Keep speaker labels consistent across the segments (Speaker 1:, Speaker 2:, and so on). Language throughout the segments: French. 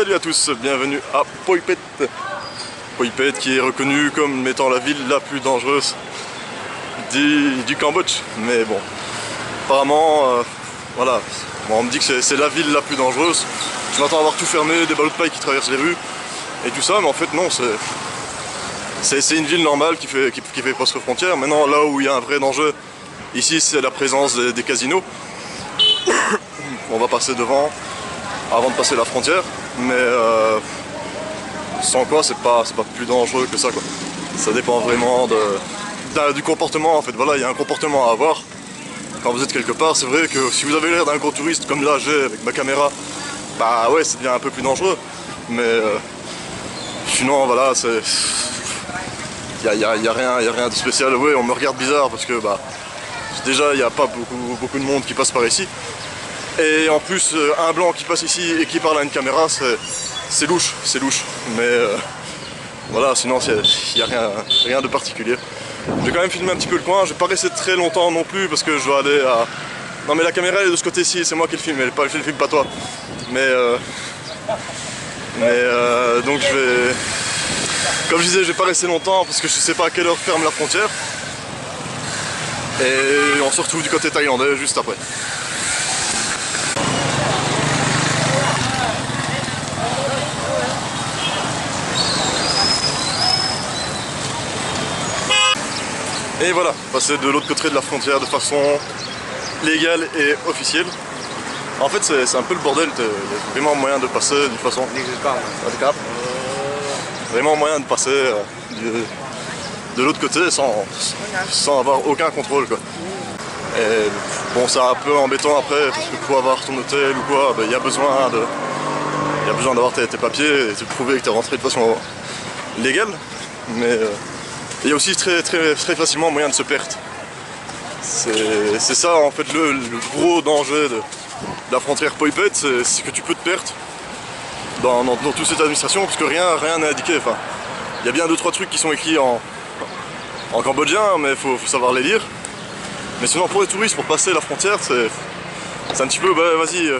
Speaker 1: Salut à tous, bienvenue à Phoi Phet. Phoi Phet qui est reconnue comme étant la ville la plus dangereuse du Cambodge. Mais bon, apparemment, voilà, bon, on me dit que c'est la ville la plus dangereuse. Je m'attends à avoir tout fermé, des ballots de paille qui traversent les rues et tout ça, mais en fait non, c'est une ville normale qui fait poste frontière. Maintenant, là où il y a un vrai danger, ici c'est la présence des casinos. On va passer devant avant de passer la frontière, mais sans quoi c'est pas plus dangereux que ça, quoi. Ça dépend vraiment du comportement en fait. Voilà, il y a un comportement à avoir quand vous êtes quelque part. C'est vrai que si vous avez l'air d'un gros touriste comme là j'ai avec ma caméra, bah ouais, ça devient un peu plus dangereux, mais sinon voilà, c'est y a rien de spécial. Ouais, on me regarde bizarre parce que bah déjà il n'y a pas beaucoup de monde qui passe par ici. Et en plus, un blanc qui passe ici et qui parle à une caméra, c'est louche, mais voilà, sinon il n'y a rien de particulier. Je vais quand même filmer un petit peu le coin, je vais pas rester très longtemps non plus parce que je dois aller à... Non mais la caméra elle est de ce côté-ci, c'est moi qui le filme, je le filme pas toi. Mais donc je vais... Comme je disais, je vais pas rester longtemps parce que je sais pas à quelle heure ferme la frontière. Et on se retrouve du côté thaïlandais juste après. Et voilà, passer de l'autre côté de la frontière de façon légale et officielle. En fait, c'est un peu le bordel, il y a vraiment moyen de passer d'une façon... Vraiment moyen de passer de l'autre côté sans avoir aucun contrôle, quoi. Et bon, c'est un peu embêtant après, parce que pour avoir ton hôtel ou quoi, il y a besoin d'avoir tes papiers et de prouver que tu es rentré de façon légale. Mais il y a aussi très facilement moyen de se perdre. C'est ça en fait le gros danger de la frontière Phoi Phet, c'est que tu peux te perdre dans toute cette administration parce que rien n'est indiqué. Enfin, il y a bien 2-3 trucs qui sont écrits en cambodgien, mais il faut savoir les lire. Mais sinon pour les touristes, pour passer la frontière, c'est un petit peu, bah vas-y,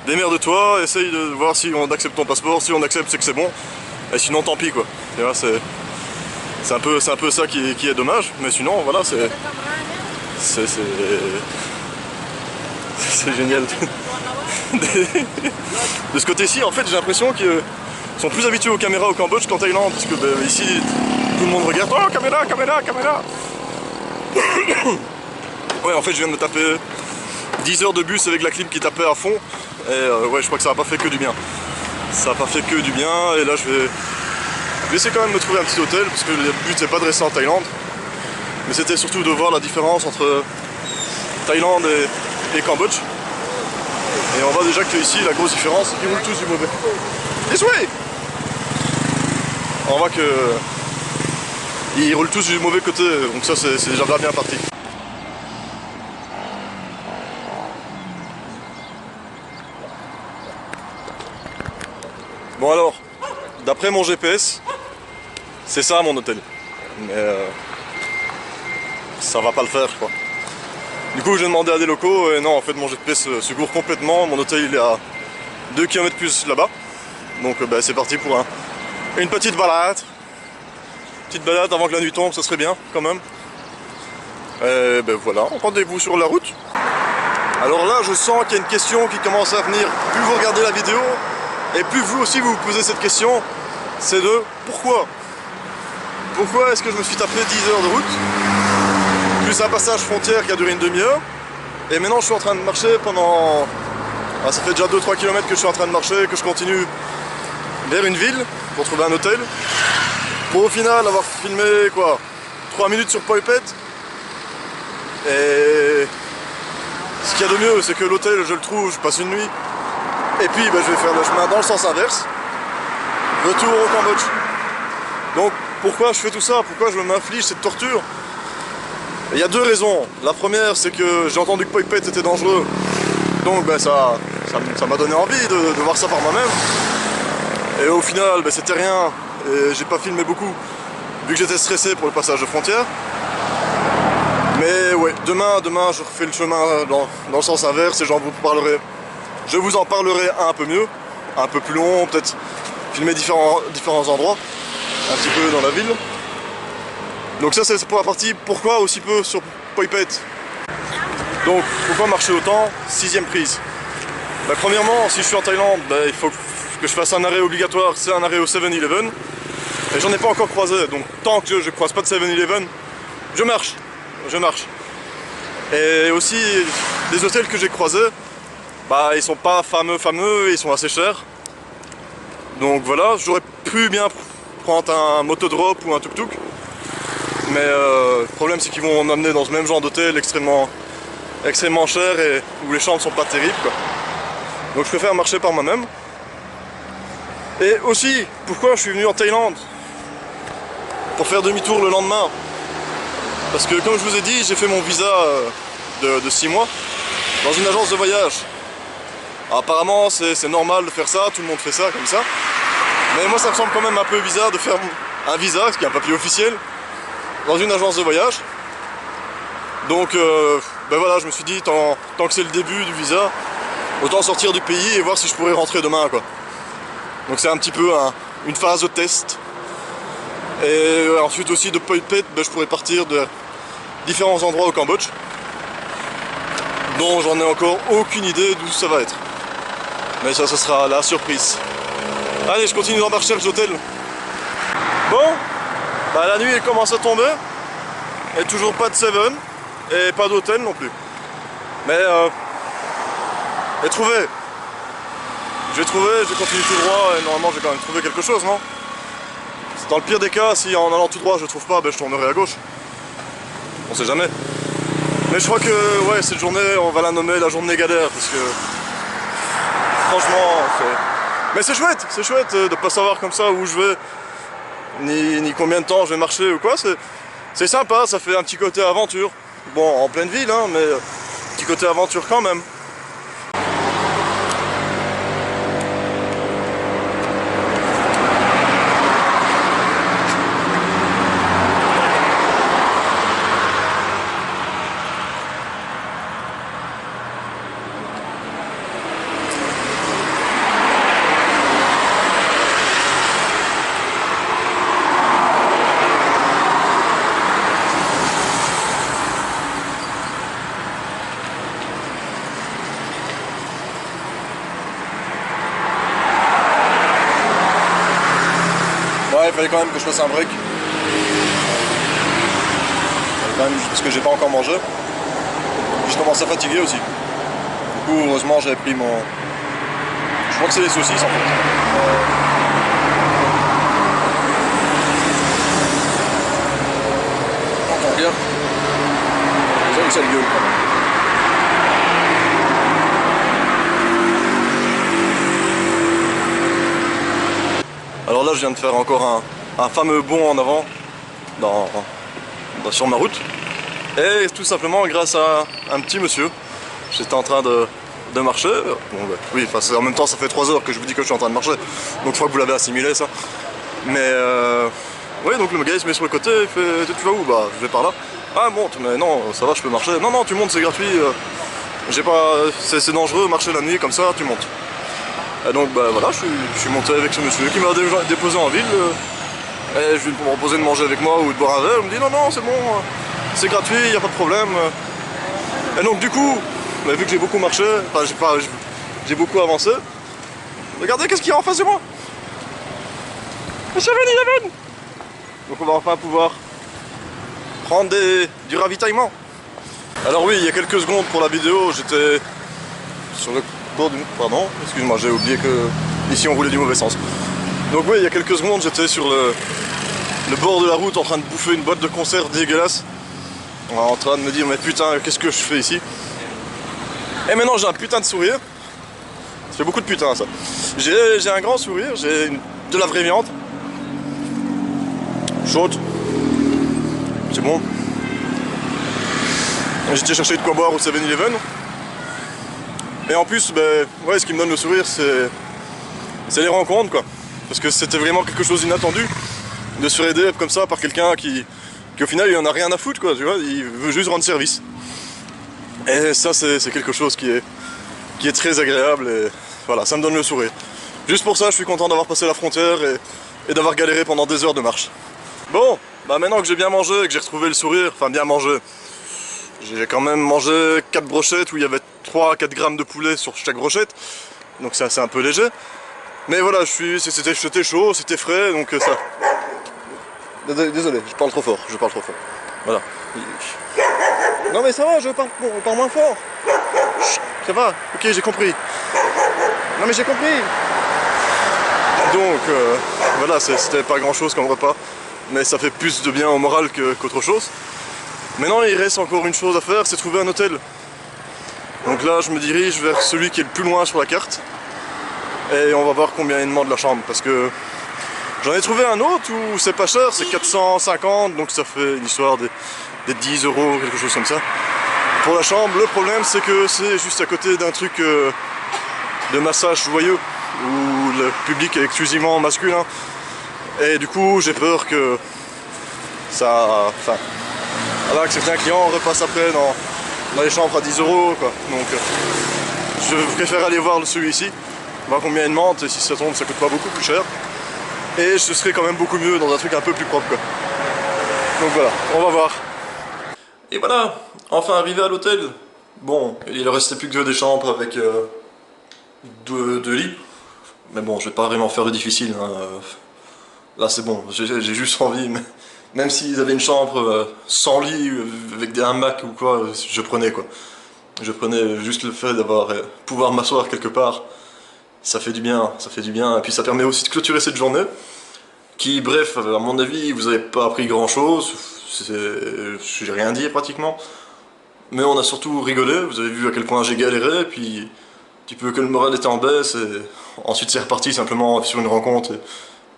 Speaker 1: démerde-toi, essaye de voir si on accepte ton passeport, si on accepte c'est que c'est bon, et sinon tant pis, quoi. C'est un peu ça qui est dommage, mais sinon voilà, c'est génial. De ce côté-ci, en fait, j'ai l'impression qu'ils sont plus habitués aux caméras au Cambodge qu'en Thaïlande, parce que ici, tout le monde regarde. Oh, caméra. Ouais, en fait, je viens de me taper 10 heures de bus avec la clim qui tapait à fond, et ouais, je crois que ça n'a pas fait que du bien. Ça n'a pas fait que du bien, et là, je vais essayer quand même de me trouver un petit hôtel, parce que le but, c'est pas de rester en Thaïlande, mais c'était surtout de voir la différence entre Thaïlande et Cambodge. Et on voit déjà que ici, la grosse différence, c'est qu'ils roulent tous du mauvais. This way! On voit que ils roulent tous du mauvais côté, donc ça c'est déjà bien parti. Bon alors, d'après mon GPS, c'est ça mon hôtel. Mais ça va pas le faire, quoi. Du coup, j'ai demandé à des locaux et non, en fait, mon GPS se gourre complètement. Mon hôtel, il est à 2 km plus là-bas. Donc, c'est parti pour une petite balade. Petite balade avant que la nuit tombe, ça serait bien, quand même. Et voilà, rendez-vous sur la route. Alors là, je sens qu'il y a une question qui commence à venir. Plus vous regardez la vidéo, et plus vous aussi vous posez cette question, c'est de pourquoi? Pourquoi est-ce que je me suis tapé 10 heures de route? Plus un passage frontière qui a duré une demi-heure, et maintenant je suis en train de marcher pendant... Ah, ça fait déjà 2-3 km que je suis en train de marcher, que je continue vers une ville pour trouver un hôtel, pour au final avoir filmé quoi 3 minutes sur Phoi Phet. Et ce qu'il y a de mieux, c'est que l'hôtel je le trouve, je passe une nuit, et puis je vais faire le chemin dans le sens inverse, retour au Cambodge. Donc pourquoi je fais tout ça? Pourquoi je m'inflige cette torture? Il y a deux raisons. La première, c'est que j'ai entendu que Phoi Phet était dangereux, donc ça m'a donné envie de voir ça par moi-même. Et au final, c'était rien, et j'ai pas filmé beaucoup, vu que j'étais stressé pour le passage de frontière. Mais ouais, demain je refais le chemin dans le sens inverse et je vous en parlerai un peu mieux. un peu plus long, peut-être filmer différents endroits, un petit peu dans la ville. Donc ça c'est pour la partie pourquoi aussi peu sur Poipet. Donc pourquoi marcher autant? 6ème prise. Bah, premièrement, si je suis en Thaïlande, bah, il faut que je fasse un arrêt obligatoire, c'est un arrêt au 7-Eleven. Et j'en ai pas encore croisé, donc tant que je croise pas de 7-Eleven, je marche. Et aussi, les hôtels que j'ai croisés, bah ils sont pas fameux, ils sont assez chers. Donc voilà, j'aurais pu bien prendre un motodrop ou un tuk-tuk. Mais le problème c'est qu'ils vont m'amener dans ce même genre d'hôtel extrêmement cher et où les chambres sont pas terribles, quoi. Donc je préfère marcher par moi-même. Et aussi, pourquoi je suis venu en Thaïlande? Pour faire demi-tour le lendemain. Parce que comme je vous ai dit, j'ai fait mon visa de 6 mois dans une agence de voyage. Alors, apparemment c'est normal de faire ça, tout le monde fait ça comme ça. Mais moi ça me semble quand même un peu bizarre de faire un visa, ce qui est un papier officiel, dans une agence de voyage. Donc ben voilà, je me suis dit, tant que c'est le début du visa, autant sortir du pays et voir si je pourrais rentrer demain, quoi. Donc c'est un petit peu une phase de test. Et ensuite aussi de Poipet, ben, je pourrais partir de différents endroits au Cambodge, dont j'en ai encore aucune idée d'où ça va être. Mais ça sera la surprise. Allez, je continue dans ma recherche d'hôtel. Bon, bah, la nuit elle commence à tomber. Et toujours pas de 7 et pas d'hôtel non plus. Mais j'ai trouvé. Je vais continuer tout droit et normalement je vais quand même trouver quelque chose, non? Dans le pire des cas, si en allant tout droit je trouve pas, ben je tournerai à gauche. On sait jamais. Mais je crois que ouais, cette journée, on va la nommer la journée galère parce que franchement, mais c'est chouette de pas savoir comme ça où je vais, ni combien de temps je vais marcher ou quoi. C'est sympa, ça fait un petit côté aventure. Bon, en pleine ville, hein, mais petit côté aventure quand même. Il fallait quand même que je fasse un break. Quand même, parce que j'ai pas encore mangé. Je commence à fatiguer aussi. Du coup, heureusement, j'avais pris mon... Je crois que c'est les saucisses en fait. Quand on regarde, c'est une sale gueule quand même. Alors là je viens de faire encore un fameux bond en avant sur ma route. Et tout simplement grâce à un petit monsieur. J'étais en train de marcher. Bon, bah, oui, en même temps ça fait 3 heures que je vous dis que je suis en train de marcher. Donc je crois que vous l'avez assimilé ça. Mais oui, donc le gars il se met sur le côté, il fait tu vas où? Bah je vais par là. Ah monte, mais non ça va, je peux marcher. Non tu montes, c'est gratuit. J'ai pas. C'est dangereux marcher la nuit comme ça, tu montes. Et donc bah voilà, je suis monté avec ce monsieur qui m'a déjà déposé en ville. Et je lui ai proposé de manger avec moi ou de boire un verre. Il me dit non c'est bon, c'est gratuit, il n'y a pas de problème. Et donc du coup, bah, vu que j'ai beaucoup marché, enfin j'ai beaucoup avancé, regardez qu'est-ce qu'il y a en face de moi. Le 7-Eleven. Donc on va enfin pouvoir prendre du ravitaillement. Alors oui, il y a quelques secondes pour la vidéo, j'étais sur le bord du... Pardon, excuse-moi, j'ai oublié que ici on roulait du mauvais sens. Donc oui, il y a quelques secondes, j'étais sur le bord de la route en train de bouffer une boîte de conserve dégueulasse. En train de me dire, mais putain, qu'est-ce que je fais ici? Et maintenant j'ai un putain de sourire. Ça fait beaucoup de putain ça. J'ai un grand sourire, j'ai de la vraie viande. Chaude. C'est bon. J'étais chercher de quoi boire au 7-Eleven. Et en plus, ben, ouais, ce qui me donne le sourire, c'est les rencontres, quoi. Parce que c'était vraiment quelque chose d'inattendu de se faire aider comme ça par quelqu'un qui au final il en a rien à foutre, quoi, tu vois, il veut juste rendre service. Et ça c'est quelque chose qui est très agréable et voilà, ça me donne le sourire. Juste pour ça, je suis content d'avoir passé la frontière et d'avoir galéré pendant des heures de marche. Bon, bah maintenant que j'ai bien mangé et que j'ai retrouvé le sourire, enfin bien mangé, j'ai quand même mangé 4 brochettes où il y avait 3 à 4 grammes de poulet sur chaque brochette, donc c'est un peu léger. Mais voilà, c'était chaud, c'était frais, donc ça... Désolé, je parle trop fort, Voilà. Non mais ça va, je parle moins fort. Chut, ça va, ok, j'ai compris. Non mais j'ai compris. Donc, voilà, c'était pas grand chose comme repas, mais ça fait plus de bien au moral qu'autre chose. Maintenant, il reste encore une chose à faire, c'est trouver un hôtel. Donc là, je me dirige vers celui qui est le plus loin sur la carte. Et on va voir combien il demande la chambre, parce que j'en ai trouvé un autre où c'est pas cher, c'est 450, donc ça fait une histoire des 10 euros, quelque chose comme ça. Pour la chambre, le problème c'est que c'est juste à côté d'un truc de massage joyeux, où le public est exclusivement masculin. Et du coup, j'ai peur que ça... Enfin, voilà, que certains clients repassent après dans les chambres à 10 euros, quoi. Donc, je préfère aller voir celui-ci, voir combien il demande, et si ça tombe, ça coûte pas beaucoup plus cher. Et ce serait quand même beaucoup mieux dans un truc un peu plus propre, quoi. Donc voilà, on va voir. Et voilà, enfin arrivé à l'hôtel. Bon, il ne restait plus que des chambres avec deux lits. Mais bon, je vais pas vraiment faire de difficile, hein. Là c'est bon, j'ai juste envie, mais même s'ils avaient une chambre sans lit, avec des hamacs ou quoi, je prenais quoi. Je prenais juste le fait d'avoir pouvoir m'asseoir quelque part. Ça fait du bien, et puis ça permet aussi de clôturer cette journée. Qui, bref, à mon avis, vous n'avez pas appris grand chose, j'ai rien dit pratiquement. Mais on a surtout rigolé, vous avez vu à quel point j'ai galéré, et puis un petit peu que le moral était en baisse, et ensuite c'est reparti simplement sur une rencontre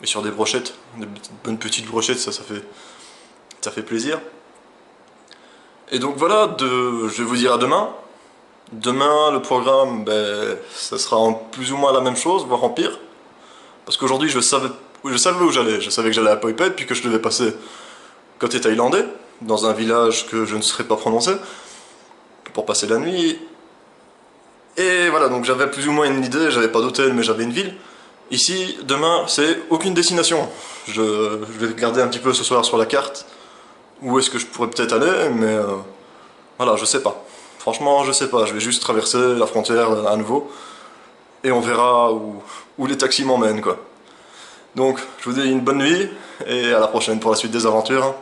Speaker 1: et sur des brochettes, des bonnes petites brochettes, ça fait plaisir. Et donc voilà, je vais vous dire à demain. Demain, le programme, ben, ça sera en plus ou moins la même chose, voire en pire. Parce qu'aujourd'hui, je savais où j'allais. Je savais que j'allais à Phoi Phet, puis que je devais passer côté thaïlandais, dans un village que je ne saurais pas prononcer, pour passer la nuit. Et voilà, donc j'avais plus ou moins une idée, j'avais pas d'hôtel, mais j'avais une ville. Ici, demain, c'est aucune destination. Je vais regarder un petit peu ce soir sur la carte où est-ce que je pourrais peut-être aller, mais voilà, je sais pas. Franchement, je sais pas, je vais juste traverser la frontière à nouveau, et on verra où les taxis m'emmènent, quoi. Donc, je vous dis une bonne nuit, et à la prochaine pour la suite des aventures.